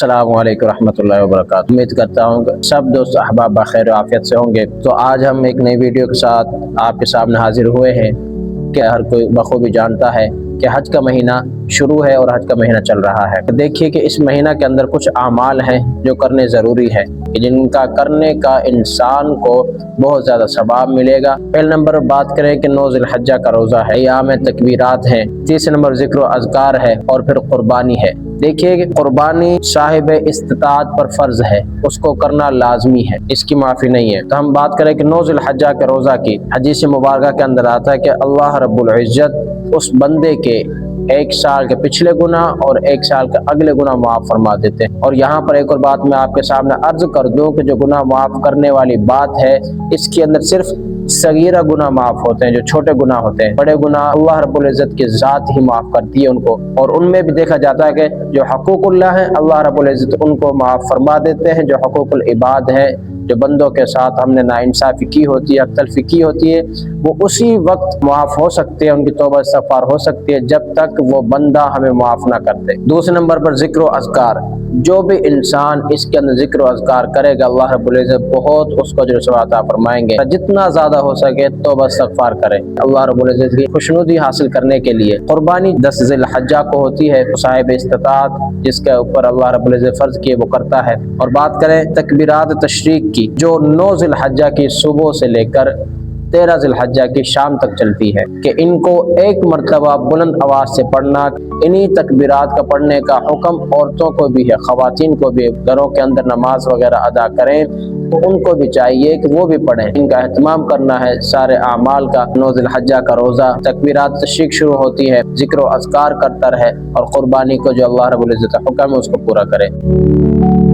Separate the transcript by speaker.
Speaker 1: अस्सलामु अलैकुम रहमतुल्लाहि व बरकातुहू। उम्मीद करता हूँ कि सब दोस्त अहबाब बखैर आफियत से होंगे। तो आज हम एक नई वीडियो के साथ आपके सामने हाजिर हुए हैं कि हर कोई बखूबी जानता है कि हज का महीना शुरू है और हज का महीना चल रहा है। तो देखिए कि इस महीना के अंदर कुछ अमाल हैं जो करने ज़रूरी है, कि जिनका करने का इंसान को बहुत ज़्यादा सवाब मिलेगा। पहले नंबर पर बात करें कि 9 ज़िलहज्जा का रोज़ा है, अय्याम तकबीरात हैं। तीसरे नंबर ज़िक्र अज़कार है और फिर कुर्बानी है। देखिए कि कुर्बानी साहिब इस्तिताअत पर फ़र्ज है, उसको करना लाजमी है, इसकी माफ़ी नहीं है। तो हम बात करें कि 9 ज़िलहज्जा के रोज़ा की, हदीस मुबारका के अंदर आता है कि अल्लाह रब्बुल इज़्ज़त उस बंदे के एक साल के पिछले गुनाह और एक साल के अगले गुनाह माफ़ फरमा देते हैं। और यहाँ पर एक और बात मैं आपके सामने अर्ज कर दूं कि जो गुनाह माफ़ करने वाली बात है, इसके अंदर सिर्फ सगीरा गुनाह माफ़ होते हैं, जो छोटे गुनाह होते हैं। बड़े गुनाह अल्लाह रब्बुल इज़्ज़त की ज़ात ही माफ़ करती है उनको, और उनमें भी देखा जाता है कि जो हकूकुल्लाह है अल्लाह रब्बुल इज़्ज़त उनको माफ़ फरमा देते हैं। जो हकूकुल इबाद है, जो बंदों के साथ हमने नाइंसाफ़ी की होती है, अख्तलफी की होती है, वो उसी वक्त माफ़ हो सकते हैं, उनकी तौबा इस्तग़फ़ार हो सकती है जब तक वो बंदा हमें माफ़ ना करते। दूसरे नंबर पर ज़िक्र अज़कार, जो भी इंसान इसके अंदर ज़िक्र अज़कार करेगा अल्लाह रब्बुल इज़्ज़त बहुत उसको अजर सवाब अता फरमाएंगे। जितना ज़्यादा हो सके तौबा इस्तग़फ़ार करें अल्लाह रब्बुल इज़्ज़त की खुशनुदी हासिल करने के लिए। कुर्बानी 10 ज़िलहज्जा को होती है, साहिब इस्तिताअत जिसके ऊपर अल्लाह रब्बुल इज़्ज़त फ़र्ज़ किए वो करता है। और बात करें तकबीरात तशरीक की, जो 9 ज़िलहज्जा की सुबह से लेकर 13 ज़िलहज्जा की शाम तक चलती है, कि इनको एक मरतबा बुलंद आवाज़ से पढ़ना। इन्हीं तकबीरात का पढ़ने का हुक्म औरतों को भी है, ख़वातीन को भी। घरों के अंदर नमाज वगैरह अदा करें तो उनको भी चाहिए कि वो भी पढ़ें। इनका एहतमाम करना है सारे आमाल का। 9 ज़िलहज्जा का रोज़ा, तकबीरात तशरीक शुरू होती है, ज़िक्र अज़कार करता रहे और क़ुरबानी को जो अल्लाह रब्बुल इज़्ज़त का हुक्म है उसको पूरा करें।